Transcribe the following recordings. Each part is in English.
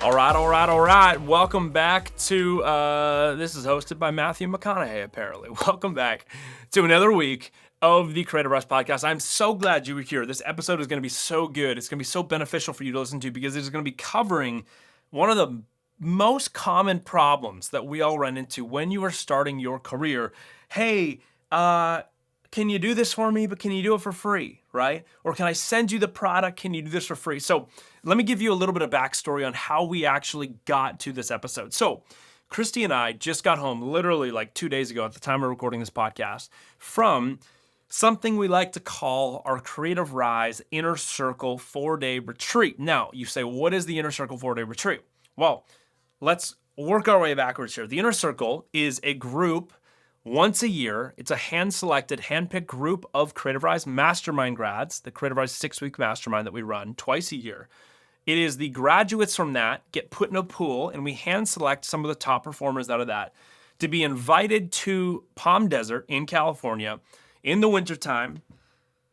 All right. Welcome back to, this is hosted by Matthew McConaughey, apparently. Welcome back to another week of the Creativ Rise podcast. I'm so glad you were here. This episode is going to be so good. It's going to be so beneficial for you to listen to because it's going to be covering one of the most common problems that we all run into when you are starting your career. Hey, can you do this for me, but can you do it for free, right? Or can I send you the product? Can you do this for free? So let me give you a little bit of backstory on how we actually got to this episode. So Christy and I just got home literally like 2 days ago at the time of recording this podcast from something we like to call our Creativ Rise Inner Circle 4-day retreat. Now, you say, what is the Inner Circle 4-day retreat? Well, let's work our way backwards here. The Inner Circle is a group once a year. It's a hand-selected, hand-picked group of Creativ Rise Mastermind grads, the Creativ Rise 6-week mastermind that we run twice a year. It is the graduates from that get put in a pool, and we hand-select some of the top performers out of that to be invited to Palm Desert in California in the wintertime.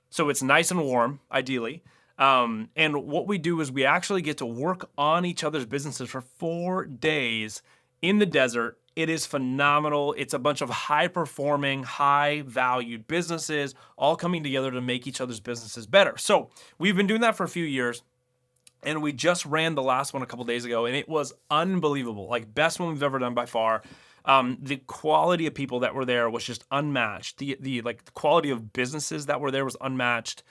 So it's nice and warm, ideally. And what we do is we actually get to work on each other's businesses for 4 days in the desert. It is phenomenal. It's a bunch of high-performing, high-valued businesses all coming together to make each other's businesses better. So we've been doing that for a few years, and we just ran the last one a couple days ago, and it was unbelievable. Like, best one we've ever done by far. The quality of people that were there was just unmatched. The quality of businesses that were there was unmatched.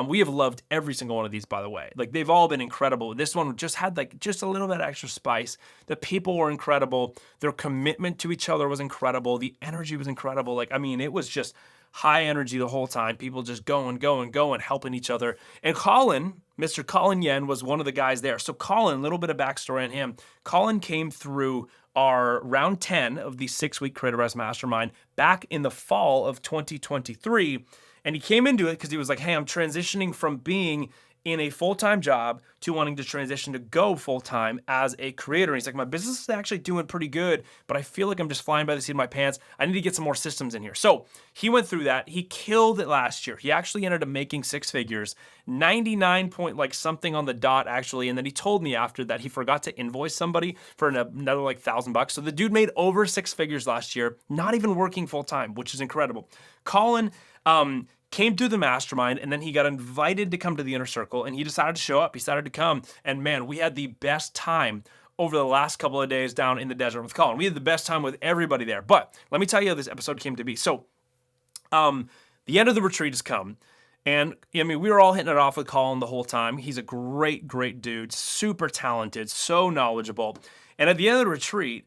We have loved every single one of these, by the way. Like, they've all been incredible. This one just had just a little bit of extra spice. The people were incredible. Their commitment to each other was incredible. The energy was incredible. It was just high energy the whole time. People just going, helping each other. And Colin, Mr. Colin Yen, was one of the guys there. So Colin, a little bit of backstory on him. Colin came through our round 10 of the 6-week Creativ Rise Mastermind back in the fall of 2023. And he came into it because he was like, hey, I'm transitioning from being in a full-time job to wanting to transition to go full-time as a creator. And he's like, my business is actually doing pretty good, but I feel like I'm just flying by the seat of my pants. I need to get some more systems in here. So he went through that. He killed it last year. He actually ended up making 6 figures, 99 point like something on the dot actually. And then he told me after that he forgot to invoice somebody for another like $1,000. So the dude made over 6 figures last year, not even working full-time, which is incredible. Colin, came to the mastermind, and then he got invited to come to the Inner Circle, and he decided to show up. He decided to come, and man, we had the best time over the last couple of days down in the desert with Colin. We had the best time with everybody there. But let me tell you how this episode came to be. So, the end of the retreat has come, and we were all hitting it off with Colin the whole time. He's a great dude, super talented, so knowledgeable. And at the end of the retreat,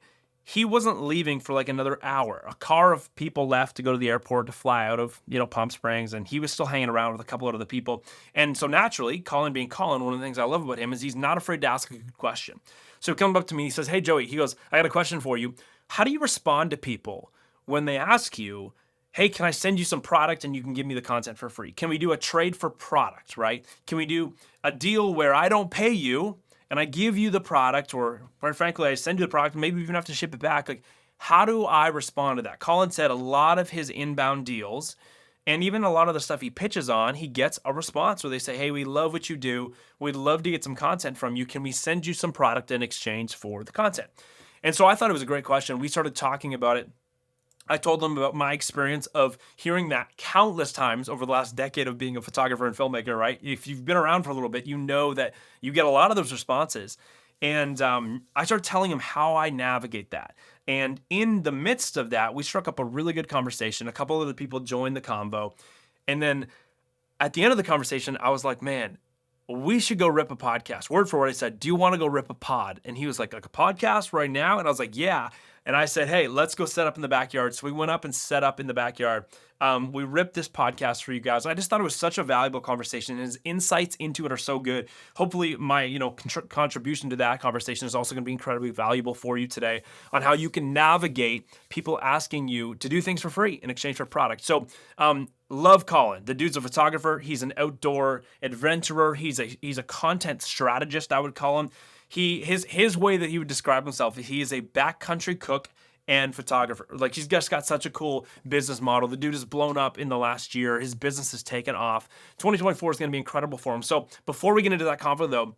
he wasn't leaving for like another hour. A car of people left to go to the airport to fly out of, Palm Springs, and he was still hanging around with a couple of other people. And so naturally, Colin being Colin, one of the things I love about him is he's not afraid to ask a good question. So he comes up to me, he says, hey, Joey, he goes, I got a question for you. How do you respond to people when they ask you, hey, can I send you some product and you can give me the content for free? Can we do a trade for product, right? Can we do a deal where I don't pay you and I give you the product, or quite frankly, I send you the product, maybe we even have to ship it back? Like, how do I respond to that? Colin said a lot of his inbound deals, and even a lot of the stuff he pitches on, he gets a response where they say, hey, we love what you do. We'd love to get some content from you. Can we send you some product in exchange for the content? And so I thought it was a great question. We started talking about it. I told them about my experience of hearing that countless times over the last decade of being a photographer and filmmaker, right? If you've been around for a little bit, you know that you get a lot of those responses. And I started telling him how I navigate that. And in the midst of that, we struck up a really good conversation. A couple of the people joined the convo. And then at the end of the conversation, I was like, man, we should go rip a podcast. Word for word, I said, do you want to go rip a pod? And he was like a podcast right now? And I was like, yeah. And I said, hey, let's go set up in the backyard. So we went up and set up in the backyard. We ripped this podcast for you guys. I just thought it was such a valuable conversation. And his insights into it are so good. Hopefully my contribution to that conversation is also going to be incredibly valuable for you today on how you can navigate people asking you to do things for free in exchange for product. So love Colin. The dude's a photographer. He's an outdoor adventurer. He's a content strategist, I would call him. His way that he would describe himself is he is a backcountry cook and photographer. Like, he's just got such a cool business model. The dude has blown up in the last year. His business has taken off. 2024 is going to be incredible for him. So before we get into that convo though,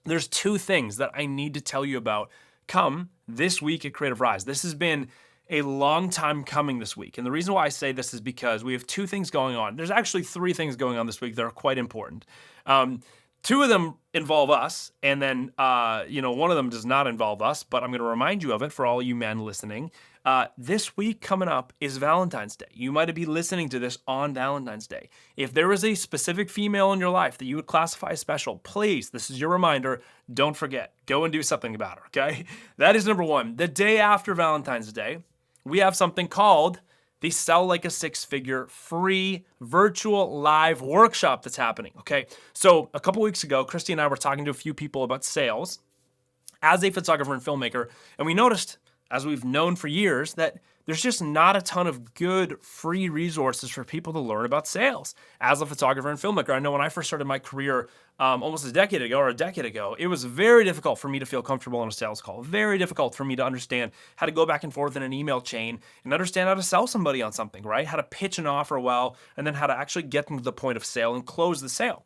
there's two things that I need to tell you about come this week at Creativ Rise. This has been a long time coming this week. And the reason why I say this is because we have two things going on. There's actually three things going on this week that are quite important. Two of them involve us, and then one of them does not involve us, but I'm going to remind you of it for all you men listening. This week coming up is Valentine's Day. You might be listening to this on Valentine's Day. If there is a specific female in your life that you would classify as special, please, this is your reminder, don't forget. Go and do something about her, okay? That is number one. The day after Valentine's Day, we have something called the Sell Like a Six-Figure free virtual live workshop that's happening, okay? So a couple weeks ago, Christy and I were talking to a few people about sales as a photographer and filmmaker, and we noticed, as we've known for years, that there's just not a ton of good free resources for people to learn about sales as a photographer and filmmaker. I know when I first started my career almost a decade ago, it was very difficult for me to feel comfortable on a sales call. Very difficult for me to understand how to go back and forth in an email chain and understand how to sell somebody on something, right? How to pitch an offer well, and then how to actually get them to the point of sale and close the sale.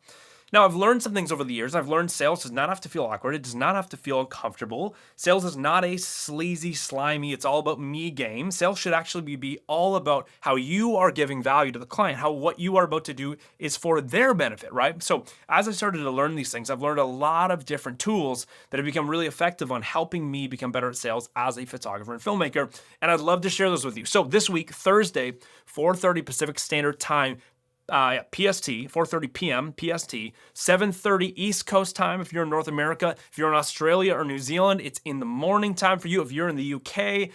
Now, I've learned some things over the years. I've learned sales does not have to feel awkward. It does not have to feel uncomfortable. Sales is not a sleazy, slimy, it's all about me game. Sales should actually be all about how you are giving value to the client, how what you are about to do is for their benefit, right? So as I started to learn these things, I've learned a lot of different tools that have become really effective on helping me become better at sales as a photographer and filmmaker. And I'd love to share those with you. So this week, Thursday, 4:30 Pacific Standard Time, PST, 4:30 p.m. PST, 7:30 East Coast time if you're in North America. If you're in Australia or New Zealand, it's in the morning time for you. If you're in the UK,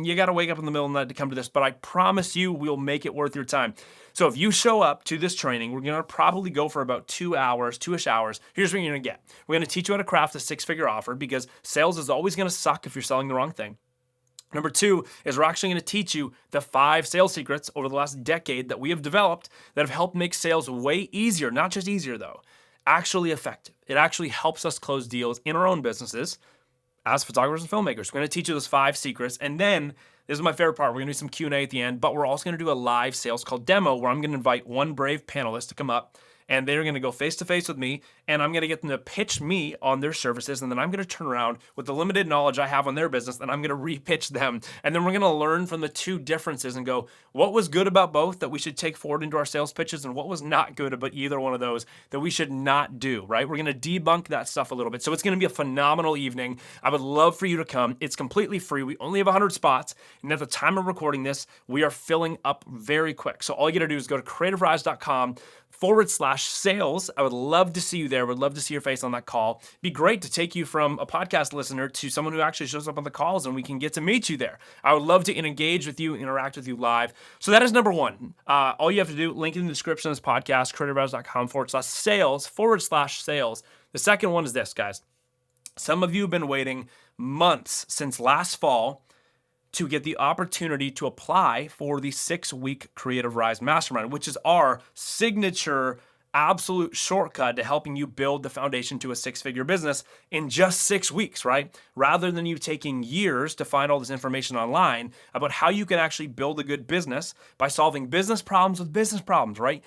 you got to wake up in the middle of the night to come to this, but I promise you we'll make it worth your time. So if you show up to this training, we're going to probably go for about 2 hours, 2-ish hours. Here's what you're going to get. We're going to teach you how to craft a six-figure offer because sales is always going to suck if you're selling the wrong thing. Number two is we're actually going to teach you the 5 sales secrets over the last decade that we have developed that have helped make sales way easier, not just easier though, actually effective. It actually helps us close deals in our own businesses as photographers and filmmakers. We're going to teach you those 5 secrets, and then this is my favorite part. We're going to do some Q&A at the end, but we're also going to do a live sales call demo where I'm going to invite one brave panelist to come up, and they're going to go face-to-face with me, and I'm going to get them to pitch me on their services, and then I'm going to turn around with the limited knowledge I have on their business, and I'm going to re-pitch them. And then we're going to learn from the two differences and go, what was good about both that we should take forward into our sales pitches, and what was not good about either one of those that we should not do, right? We're going to debunk that stuff a little bit. So it's going to be a phenomenal evening. I would love for you to come. It's completely free. We only have 100 spots, and at the time of recording this, we are filling up very quick. So all you got to do is go to creativrise.com/sales. I would love to see you there. Would love to see your face on that call. It'd be great to take you from a podcast listener to someone who actually shows up on the calls, and we can get to meet you there. I would love to engage with you, interact with you live. So that is number one. All you have to do, link in the description of this podcast, creativrise.com/sales/sales. The second one is this, guys. Some of you have been waiting months since last fall to get the opportunity to apply for the 6-week Creativ Rise Mastermind, which is our signature absolute shortcut to helping you build the foundation to a 6-figure business in just 6 weeks, right? Rather than you taking years to find all this information online about how you can actually build a good business by solving business problems with business problems, right?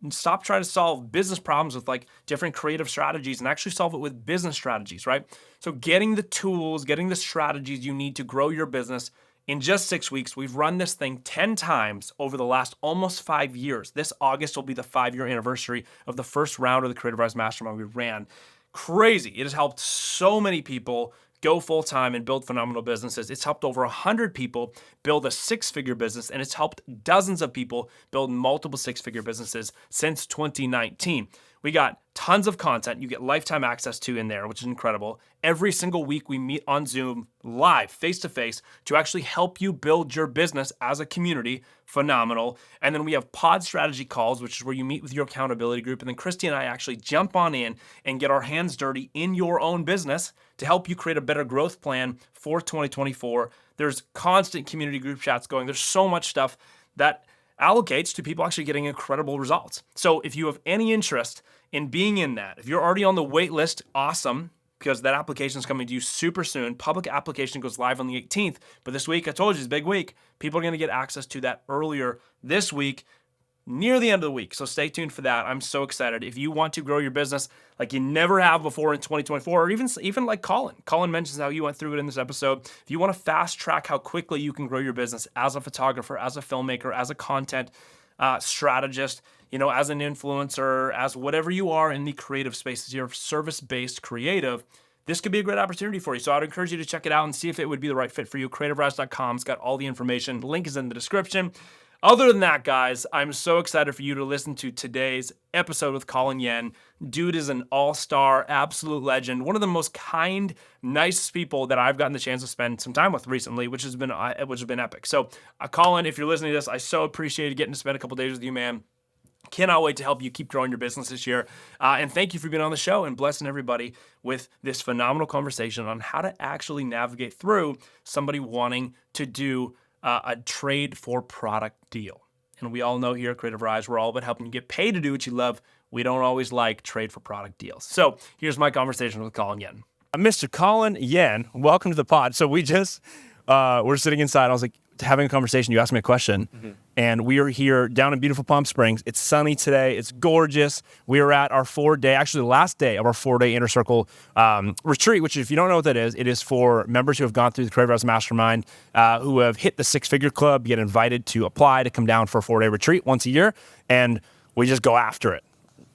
And stop trying to solve business problems with like different creative strategies and actually solve it with business strategies, right? So getting the tools, getting the strategies you need to grow your business in just 6 weeks. We've run this thing 10 times over the last almost 5 years. This August will be the 5-year anniversary of the first round of the Creativ Rise Mastermind we ran. Crazy. It has helped so many people go full-time and build phenomenal businesses. It's helped over 100 people build a 6-figure business, and it's helped dozens of people build multiple 6-figure businesses since 2019. We got tons of content you get lifetime access to in there, which is incredible. Every single week we meet on Zoom live, face-to-face, to actually help you build your business as a community. Phenomenal. And then we have pod strategy calls, which is where you meet with your accountability group. And then Christy and I actually jump on in and get our hands dirty in your own business to help you create a better growth plan for 2024. There's constant community group chats going. There's so much stuff that allocates to people actually getting incredible results. So if you have any interest in being in that, if you're already on the wait list, awesome, because that application is coming to you super soon. Public application goes live on the 18th, but this week, I told you, it's a big week. People are going to get access to that earlier this week. near the end of the week. So stay tuned for that. I'm so excited. If you want to grow your business like you never have before in 2024, or even like Colin. Colin mentions how you went through it in this episode. If you want to fast track how quickly you can grow your business as a photographer, as a filmmaker, as a content strategist, as an influencer, as whatever you are in the creative space, as you're service-based creative, this could be a great opportunity for you. So I'd encourage you to check it out and see if it would be the right fit for you. CreativRise.com. It's got all the information. The link is in the description. Other than that, guys, I'm so excited for you to listen to today's episode with Colin Yen. Dude is an all-star, absolute legend, one of the most kind, nicest people that I've gotten the chance to spend some time with recently, which has been epic. So, Colin, if you're listening to this, I so appreciate getting to spend a couple days with you, man. Cannot wait to help you keep growing your business this year. And thank you for being on the show and blessing everybody with this phenomenal conversation on how to actually navigate through somebody wanting to do a trade for product deal. And we all know here at Creativ Rise, we're all about helping you get paid to do what you love. We don't always like trade for product deals. So here's my conversation with Colin Yen. Mr. Colin Yen, welcome to the pod. So we just, we're sitting inside. I was like, having a conversation, you asked me a question, and we are here down in beautiful Palm Springs. It's sunny today. It's gorgeous. We are at our 4-day, actually the last day of our 4-day Inner Circle retreat, which if you don't know what that is, it is for members who have gone through the Creativ Rise Mastermind, who have hit the 6-figure club, get invited to apply to come down for a 4-day retreat once a year, and we just go after it.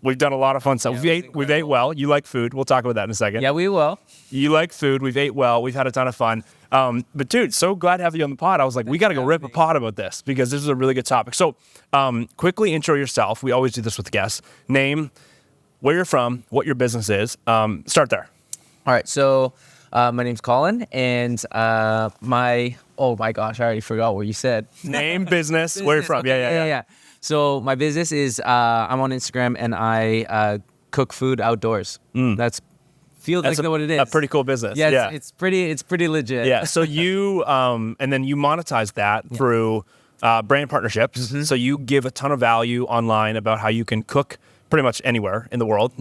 We've done a lot of fun stuff. Yeah, we've ate well. You like food. We'll talk about that in a second. Yeah, we will. You like food. We've ate well. We've had a ton of fun. But dude, so glad to have you on the pod. I was like, we got to go rip a pod about this because this is a really good topic. So quickly intro yourself. We always do this with guests. Name, where you're from, what your business is. Start there. All right. So my name's Colin, and oh my gosh, I already forgot what you said. Name, business, where you're from. Okay. Yeah. So my business is I'm on Instagram, and I cook food outdoors. That's like what it is. A pretty cool business. Yeah, it's pretty legit. Yeah. So you and then you monetize that through brand partnerships. So you give a ton of value online about how you can cook pretty much anywhere in the world.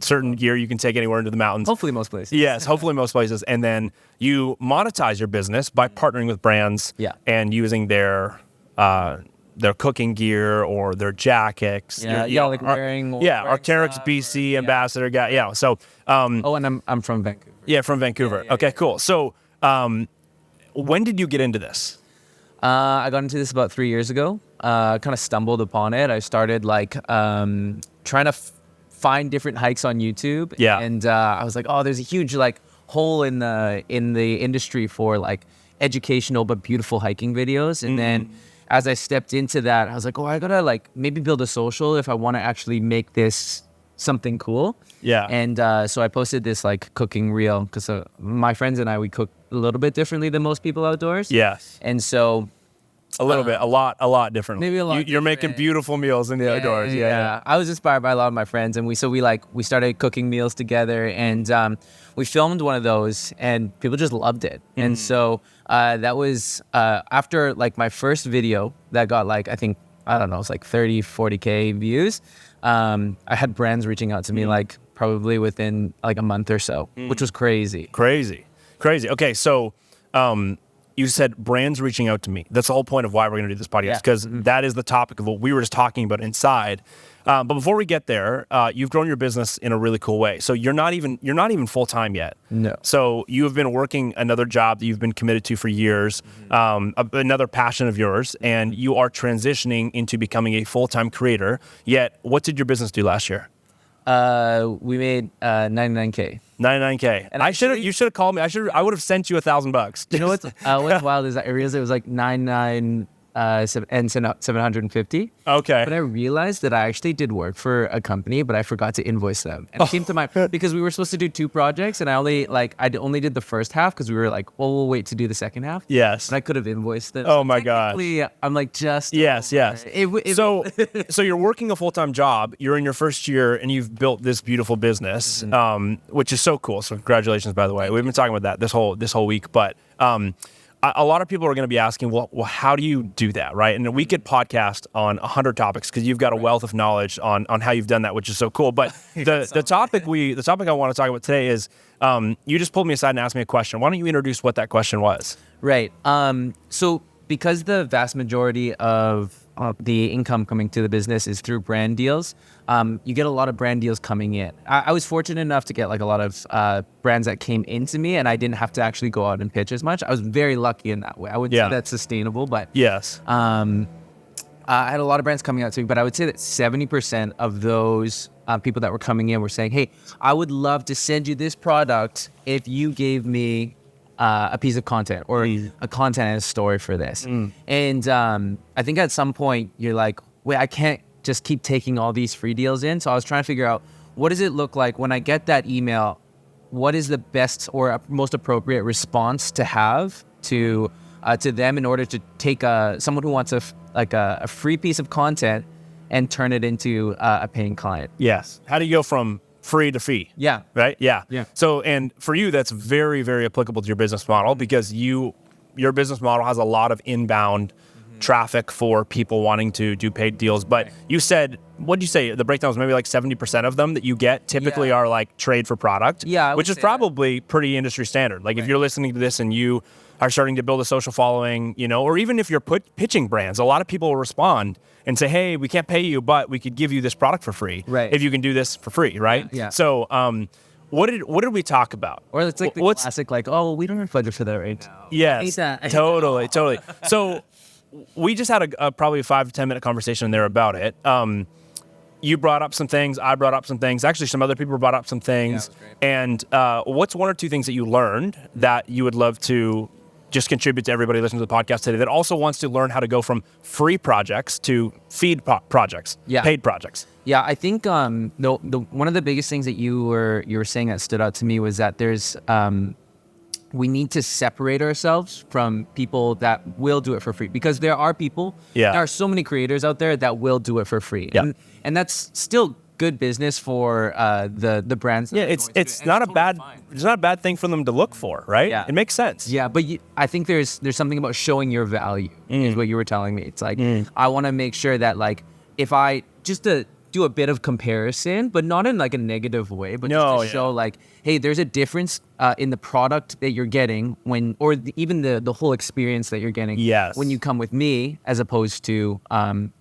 Certain gear you can take anywhere into the mountains. Hopefully most places. Yes, hopefully most places. And then you monetize your business by partnering with brands and using their cooking gear or their jackets. Like wearing Arc'teryx BC ambassador guy. Yeah. So and I'm from Vancouver. Yeah, from Vancouver. Okay, cool. So when did you get into this? I got into this about 3 years ago. Kind of stumbled upon it. I started trying to find different hikes on YouTube. Yeah. And I was like, oh, there's a huge hole in the industry for educational but beautiful hiking videos. And then as I stepped into that, I was like, oh, I gotta maybe build a social if I want to actually make this something cool. Yeah. And so I posted this cooking reel because my friends and I, we cook a little bit differently than most people outdoors. Yes. And so a little bit, a lot different. Maybe a lot. You're making beautiful meals in the outdoors. Yeah. I was inspired by a lot of my friends, and we started cooking meals together, and we filmed one of those, and people just loved it. And so that was after my first video that got I think, I don't know, it's 30, 40K views. I had brands reaching out to me probably within a month or so, which was crazy. Crazy. Okay, so you said brands reaching out to me. That's the whole point of why we're going to do this podcast, because that is the topic of what we were just talking about inside. But before we get there, you've grown your business in a really cool way. So you're not even full time yet. No. So you have been working another job that you've been committed to for years, another passion of yours, and you are transitioning into becoming a full time creator. Yet, what did your business do last year? We made 99K. 99K. And you should have called me. I would have sent you $1,000. You know what's wild is that I realized it was 99 and 750. Okay. But I realized that I actually did work for a company, but I forgot to invoice them. And it came to mind because we were supposed to do 2 projects, and I only did the first half because we were we'll wait to do the second half. Yes. But I could have invoiced them. Oh my God. I'm just. Yes. So you're working a full-time job. You're in your first year, and you've built this beautiful business, which is so cool. So congratulations, by the way. We've been talking about that this whole week, but. A lot of people are going to be asking, well, how do you do that, right? And we could podcast on 100 topics because you've got a wealth of knowledge on how you've done that, which is so cool. But the topic I want to talk about today is you just pulled me aside and asked me a question. Why don't you introduce what that question was? Right. So because the vast majority of the income coming to the business is through brand deals. You get a lot of brand deals coming in. I was fortunate enough to get like a lot of brands that came into me, and I didn't have to actually go out and pitch as much. I was very lucky in that way. I wouldn't say that's sustainable, but yes. I had a lot of brands coming out to me, but I would say that 70% of those people that were coming in were saying, hey, I would love to send you this product if you gave me a piece of content or a content and a story for this. And I think at some point you're like, wait, I can't just keep taking all these free deals in. So I was trying to figure out, what does it look like when I get that email? What is the best or most appropriate response to have to them in order to take someone who wants a free piece of content and turn it into a paying client? Yes. How do you go from free to fee? Yeah. Right? Yeah. Yeah. So, and for you, that's very, very applicable to your business model because your business model has a lot of inbound traffic for people wanting to do paid deals. But you said, what did you say? The breakdown was maybe like 70% of them that you get typically are like trade for product, which is probably pretty industry standard. Like if you're listening to this and you are starting to build a social following, or even if you're pitching brands, a lot of people will respond and say, hey, we can't pay you, but we could give you this product for free if you can do this for free, right? Yeah. So what did we talk about? Or it's like the classic, like, oh, well, we don't have budget for that right now. Yes, totally. So we just had a probably a 5 to 10 minute conversation there about it. You brought up some things, I brought up some things. Actually, some other people brought up some things. And what's one or two things that you learned that you would love to just contribute to everybody listening to the podcast today that also wants to learn how to go from free projects to feed projects, paid projects? Yeah, I think the one of the biggest things that you were saying that stood out to me was that there's we need to separate ourselves from people that will do it for free, because there are people, there are so many creators out there that will do it for free, and that's still good business for the brands. Yeah, it's not a bad thing for them to look for, right? Yeah, it makes sense. Yeah, but I think there's something about showing your value is what you were telling me. It's like I want to make sure that like if I just to do a bit of comparison, but not in like a negative way, but just to show like, hey, there's a difference in the product that you're getting even the whole experience that you're getting when you come with me as opposed to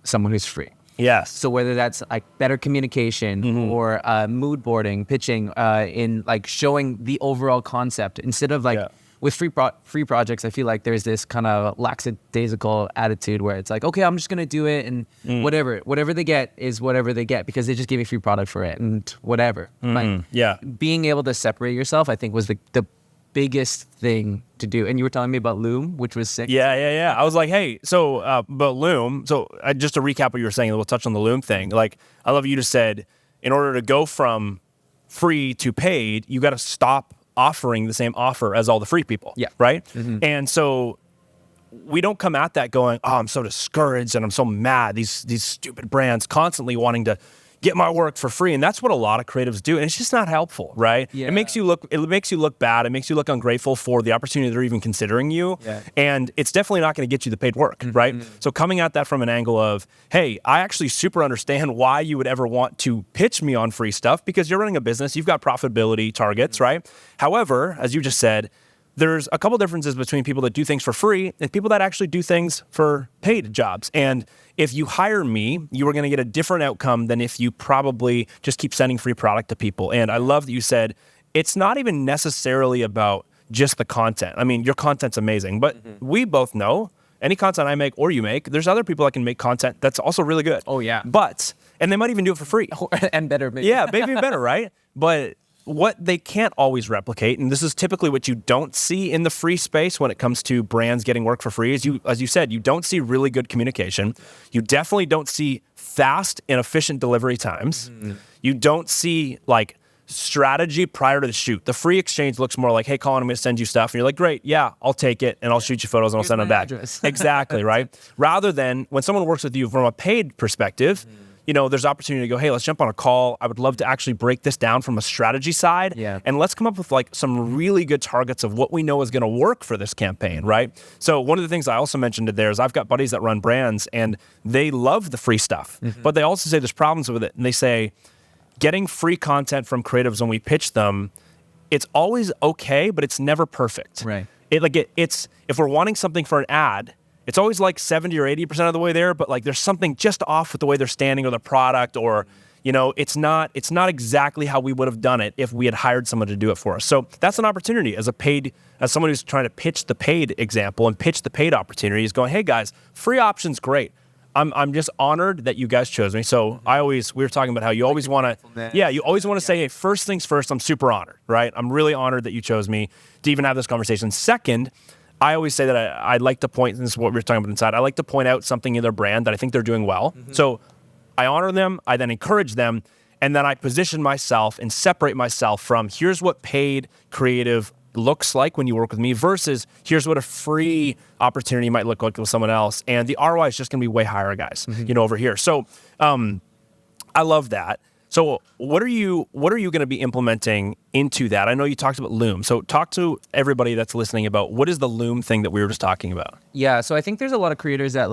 someone who's free. Yes. So whether that's like better communication or mood boarding, pitching, in like showing the overall concept instead of like with free projects, I feel like there's this kind of lackadaisical attitude where it's like, okay, I'm just gonna do it and whatever they get is whatever they get because they just gave me free product for it and whatever. Like, being able to separate yourself, I think, was the biggest thing to do. And you were telling me about Loom, which was sick. Yeah. I was like, hey, so about Loom. So just to recap what you were saying, we'll touch on the Loom thing. Like, I love you just said, in order to go from free to paid, you got to stop offering the same offer as all the free people. Yeah. Right. And so we don't come at that going, oh, I'm so discouraged and I'm so mad. These stupid brands constantly wanting to get my work for free. And that's what a lot of creatives do. And it's just not helpful, right? Yeah. It makes you look bad. It makes you look ungrateful for the opportunity they're even considering you. Yeah. And it's definitely not going to get you the paid work, right? So coming at that from an angle of, hey, I actually super understand why you would ever want to pitch me on free stuff because you're running a business, you've got profitability targets, right? However, as you just said, there's a couple differences between people that do things for free and people that actually do things for paid jobs. And if you hire me, you are going to get a different outcome than if you probably just keep sending free product to people. And I love that you said it's not even necessarily about just the content. I mean, your content's amazing, but we both know any content I make or you make, there's other people that can make content that's also really good. Oh, yeah. And they might even do it for free. And better, maybe. Yeah, maybe better, right? But what they can't always replicate, and this is typically what you don't see in the free space when it comes to brands getting work for free, is as you said, you don't see really good communication. You definitely don't see fast and efficient delivery times. You don't see like strategy prior to the shoot. The free exchange looks more like, hey, Colin, I'm going to send you stuff. And you're like, great, yeah, I'll take it. And I'll shoot you photos and I'll send them back. Exactly, right? Rather than when someone works with you from a paid perspective, there's opportunity to go, hey, let's jump on a call. I would love to actually break this down from a strategy side. Yeah. And let's come up with like some really good targets of what we know is going to work for this campaign, right? So one of the things I also mentioned there is I've got buddies that run brands and they love the free stuff, but they also say there's problems with it. And they say getting free content from creatives when we pitch them, it's always okay, but it's never perfect. Right. It's if we're wanting something for an ad it's always like 70 or 80% of the way there, but like there's something just off with the way they're standing or the product, or it's not exactly how we would have done it if we had hired someone to do it for us. So that's an opportunity as someone who's trying to pitch the paid example and pitch the paid opportunity, is going, hey guys, free option's great. I'm just honored that you guys chose me. So we were talking about how you always want to, say, hey, first things first, I'm super honored, right? I'm really honored that you chose me to even have this conversation. Second, I always say that I'd like to point, and this is what we were talking about inside, I like to point out something in their brand that I think they're doing well. So I honor them, I then encourage them, and then I position myself and separate myself from, here's what paid creative looks like when you work with me versus here's what a free opportunity might look like with someone else. And the ROI is just going to be way higher, guys, over here. So I love that. So what are you going to be implementing into that? I know you talked about Loom. So talk to everybody that's listening about what is the Loom thing that we were just talking about? Yeah, so I think there's a lot of creators that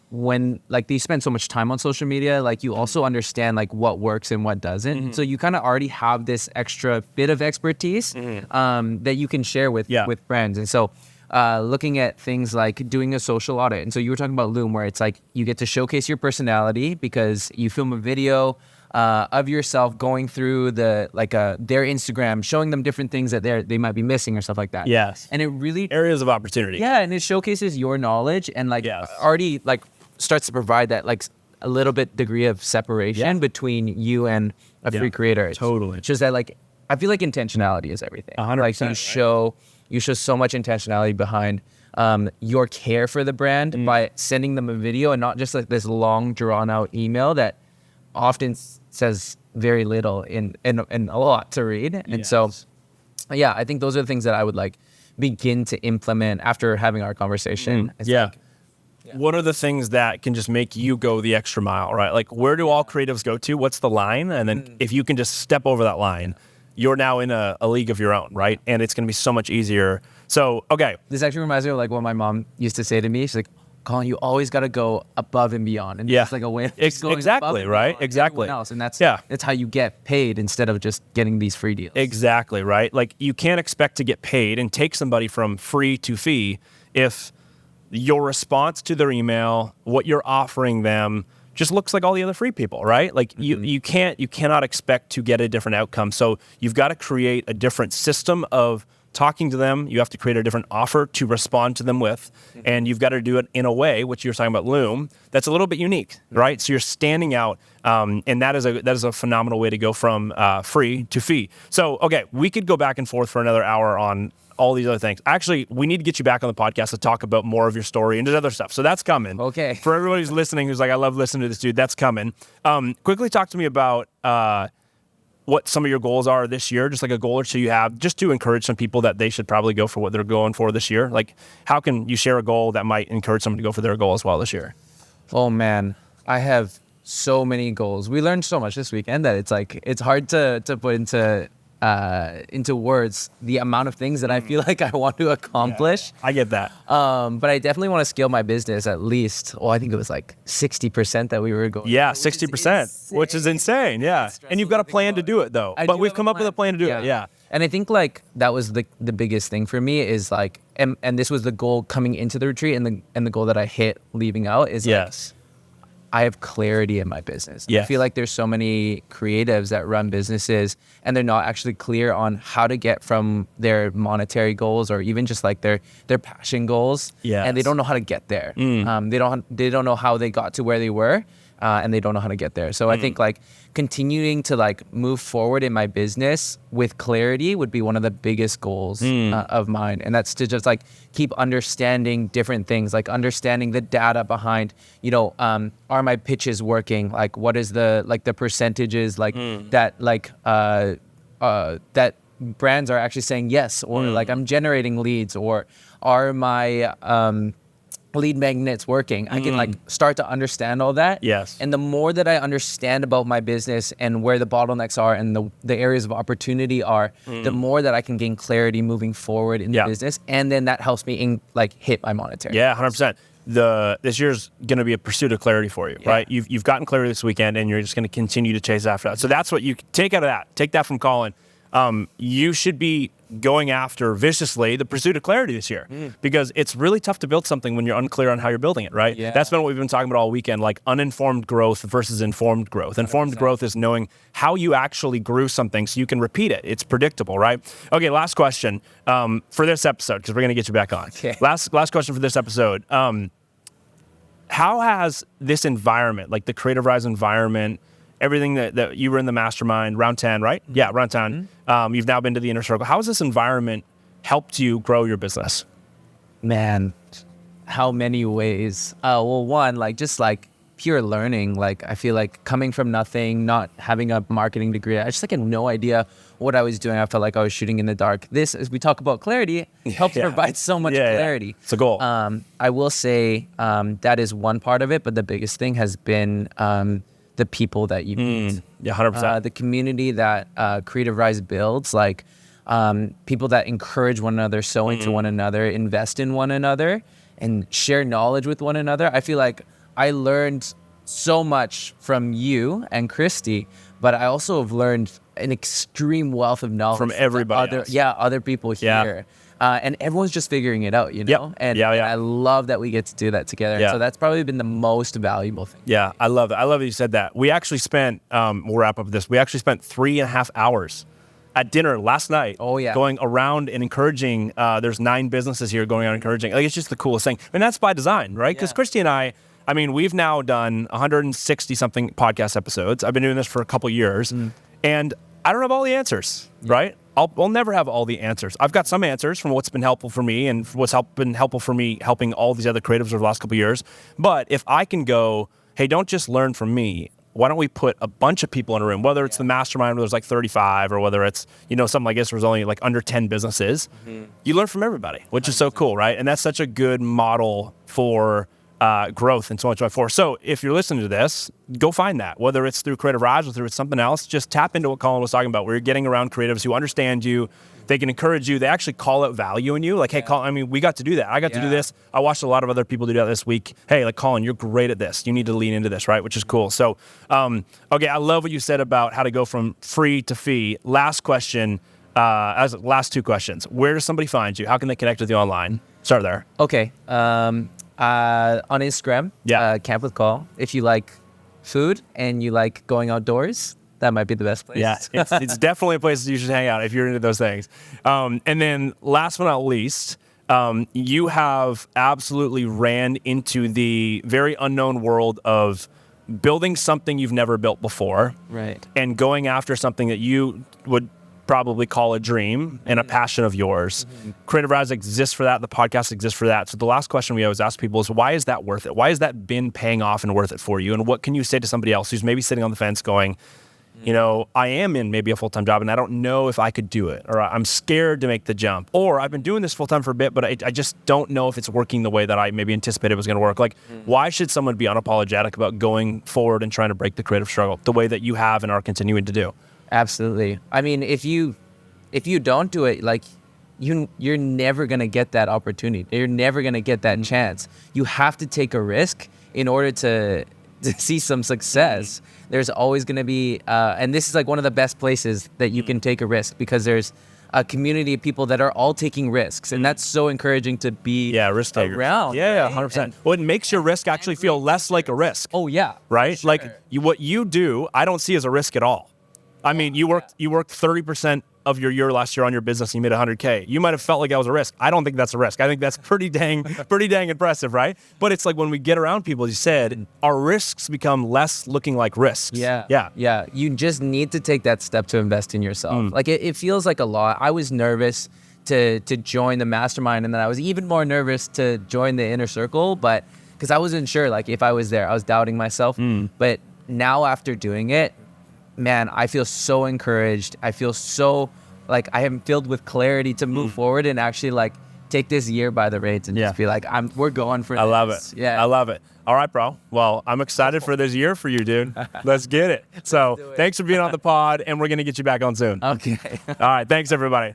when they spend so much time on social media, you also understand what works and what doesn't. So you kind of already have this extra bit of expertise that you can share with brands. And so looking at things like doing a social audit. And so you were talking about Loom, where it's you get to showcase your personality because you film a video of yourself going through their Instagram, showing them different things that they might be missing or stuff like that. Yes. And it really areas of opportunity. Yeah, and it showcases your knowledge and already starts to provide that a little bit degree of separation between you and a free creator. Totally. It's just that I feel like intentionality is everything. 100%. You show so much intentionality behind your care for the brand by sending them a video and not just this long drawn out email that often says very little and a lot to read. And so I think those are the things that I would begin to implement after having our conversation. What are the things that can just make you go the extra mile, right? Where do all creatives go to? What's the line? And then if you can just step over that line, you're now in a league of your own, right? And it's going to be so much easier. So, okay. This actually reminds me of what my mom used to say to me. She's like, Colin, you always got to go above and beyond. And it's a way of exactly, right? Exactly. Else. And that's how you get paid instead of just getting these free deals. Exactly, right? You can't expect to get paid and take somebody from free to fee if your response to their email, what you're offering them, just looks like all the other free people, right? You cannot expect to get a different outcome. So you've got to create a different system of talking to them. You have to create a different offer to respond to them with, and you've got to do it in a way, which you're talking about Loom, that's a little bit unique, right? So you're standing out, and that is a phenomenal way to go from free to fee. So, okay, we could go back and forth for another hour on all these other things. Actually, we need to get you back on the podcast to talk about more of your story and just other stuff. So that's coming. Okay. For everybody who's listening, who's I love listening to this dude, that's coming. Quickly talk to me about what some of your goals are this year, just a goal or two you have, just to encourage some people that they should probably go for what they're going for this year. How can you share a goal that might encourage someone to go for their goal as well this year? Oh man, I have so many goals. We learned so much this weekend that it's hard to put into words the amount of things that I feel like I want to accomplish. I get that. But I definitely want to scale my business at least. Well, I think it was 60% that we were going. Yeah, 60%, which is insane. Yeah. And you've got a plan to do it though. But we've come up with a plan to do it. Yeah. And I think that was the biggest thing for me is and this was the goal coming into the retreat and the goal that I hit leaving out is I have clarity in my business. Yes. I feel like there's so many creatives that run businesses and they're not actually clear on how to get from their monetary goals or even just their passion goals. Yes. And they don't know how to get there. They don't know how they got to where they were. And they don't know how to get there. So I think continuing to move forward in my business with clarity would be one of the biggest goals of mine. And that's to just keep understanding different things, understanding the data behind, are my pitches working? What is the percentages that that brands are actually saying yes, or I'm generating leads, or are my lead magnets working? I can start to understand all that. Yes. And the more that I understand about my business and where the bottlenecks are and the areas of opportunity are, the more that I can gain clarity moving forward in the business. And then that helps me hit my monetary. Yeah, 100%. This year's going to be a pursuit of clarity for you, right? You've gotten clarity this weekend and you're just going to continue to chase after that. So that's what you take out of that. Take that from Colin. you should be going after viciously the pursuit of clarity this year, because it's really tough to build something when you're unclear on how you're building it, right? Yeah. That's been what we've been talking about all weekend, like uninformed growth versus informed growth. Informed 100%. Growth is knowing how you actually grew something so you can repeat it. It's predictable, right? Okay, last question for this episode, because we're going to get you back on. Okay. Last question for this episode. How has this environment, like the Creativ Rise environment, everything that you were in the mastermind, round 10, right? Yeah, round 10. You've now been to the inner circle. How has this environment helped you grow your business? Man, how many ways? Well, one, just pure learning. I feel like coming from nothing, not having a marketing degree, I just had no idea what I was doing. I felt like I was shooting in the dark. This, as we talk about clarity, helps provide so much clarity. Yeah. It's a goal. I will say that is one part of it, but the biggest thing has been the people that you meet. Yeah, 100%. The community that Creativ Rise builds, people that encourage one another, sow into one another, invest in one another, and share knowledge with one another. I feel like I learned so much from you and Christy, but I also have learned an extreme wealth of knowledge from everybody else. Other people here. And everyone's just figuring it out, Yep. And I love that we get to do that together. Yeah. So that's probably been the most valuable thing. Yeah, I love that. I love that you said that. We actually spent, we'll wrap up this. We actually spent 3.5 hours at dinner last night. Oh, yeah. Going around and encouraging. There's 9 businesses here going out encouraging. It's just the coolest thing. And that's by design, right? Because Christy and I mean, we've now done 160 something podcast episodes. I've been doing this for a couple years, and I don't have all the answers, right? I'll never have all the answers. I've got some answers from what's been helpful for me and what's been helpful for me helping all these other creatives over the last couple of years. But if I can go, hey, don't just learn from me. Why don't we put a bunch of people in a room, whether it's the mastermind where there's 35 or whether it's, something like this where there's only under 10 businesses. You learn from everybody, which is so cool, right? And that's such a good model for growth in 2024. So if you're listening to this, go find that. Whether it's through Creativ Rise or through something else, just tap into what Colin was talking about, where you're getting around creatives who understand you. They can encourage you. They actually call out value in you. Hey, Colin, we got to do that. I got to do this. I watched a lot of other people do that this week. Hey, Colin, you're great at this. You need to lean into this, right? Which is cool. So, okay, I love what you said about how to go from free to fee. Last question, last 2 questions. Where does somebody find you? How can they connect with you online? Start there. Okay. On Instagram, Camp with Call. If you like food and you like going outdoors, that might be the best place. Yeah, it's definitely a place you should hang out if you're into those things. And then last but not least, you have absolutely ran into the very unknown world of building something you've never built before. Right. And going after something that you would probably call a dream and a passion of yours. Creativ Rise exists for that. The podcast exists for that. So the last question we always ask people is, why is that worth it? Why has that been paying off and worth it for you? And what can you say to somebody else who's maybe sitting on the fence going, I am in maybe a full-time job and I don't know if I could do it, or I'm scared to make the jump, or I've been doing this full-time for a bit, but I just don't know if it's working the way that I maybe anticipated it was going to work. Why should someone be unapologetic about going forward and trying to break the creative struggle the way that you have and are continuing to do? Absolutely. I mean, if you don't do it, you're never gonna get that opportunity. You're never gonna get that chance. You have to take a risk in order to see some success. There's always gonna be, and this is one of the best places that you can take a risk, because there's a community of people that are all taking risks, and that's so encouraging to be risk takers around. Yeah, 100%. Well, it makes your risk actually feel less like a risk. Oh yeah, right. Sure. What you do, I don't see as a risk at all. I mean, you worked 30% of your year last year on your business and you made $100K. You might have felt like that was a risk. I don't think that's a risk. I think that's pretty dang impressive, right? But it's when we get around people, as you said, our risks become less looking like risks. Yeah. You just need to take that step to invest in yourself. It feels like a lot. I was nervous to join the mastermind, and then I was even more nervous to join the inner circle, but because I wasn't sure if I was there. I was doubting myself. But now after doing it, man, I feel so encouraged. I feel so I am filled with clarity to move forward and actually take this year by the reins and just be we're going for this. I love it. Yeah. I love it. All right, bro. Well, I'm excited for this year for you, dude. Let's get it. So thanks for being on the pod, and we're going to get you back on soon. Okay. All right. Thanks, everybody.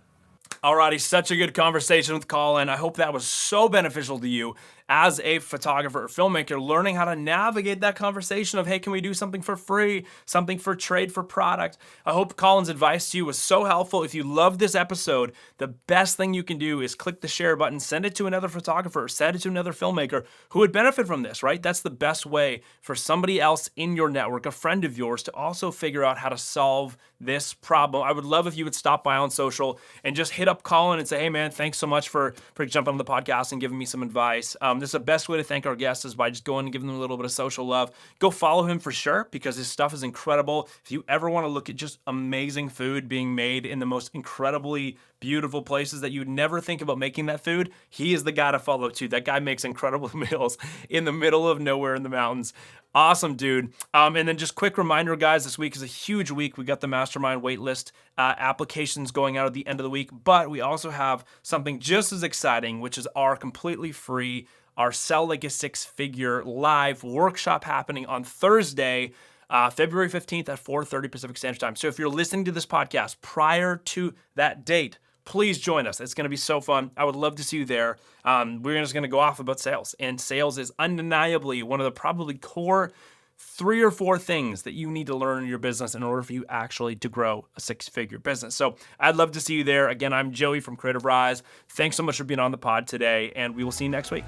Alrighty, such a good conversation with Colin. I hope that was so beneficial to you. as a photographer or filmmaker, learning how to navigate that conversation of, hey, can we do something for free, something for trade, for product? I hope Colin's advice to you was so helpful. If you love this episode, the best thing you can do is click the share button, send it to another photographer, send it to another filmmaker who would benefit from this, right? That's the best way for somebody else in your network, a friend of yours, to also figure out how to solve this problem. I would love if you would stop by on social and just hit up Colin and say, hey man, thanks so much for jumping on the podcast and giving me some advice. This is the best way to thank our guests is by just going and giving them a little bit of social love. Go follow him for sure, because his stuff is incredible. If you ever want to look at just amazing food being made in the most incredibly beautiful places that you'd never think about making that food, he is the guy to follow too. That guy makes incredible meals in the middle of nowhere in the mountains. Awesome, dude. And then just quick reminder, guys, this week is a huge week. We got the Mastermind waitlist applications going out at the end of the week, but we also have something just as exciting, which is our completely free, our Sell Like a Six-Figure live workshop happening on Thursday, February 15th at 4:30 Pacific Standard Time. So if you're listening to this podcast prior to that date, please join us. It's going to be so fun. I would love to see you there. We're just going to go off about sales. And sales is undeniably one of the probably core 3 or 4 things that you need to learn in your business in order for you actually to grow a 6-figure business. So I'd love to see you there. Again, I'm Joey from Creativ Rise. Thanks so much for being on the pod today, and we will see you next week.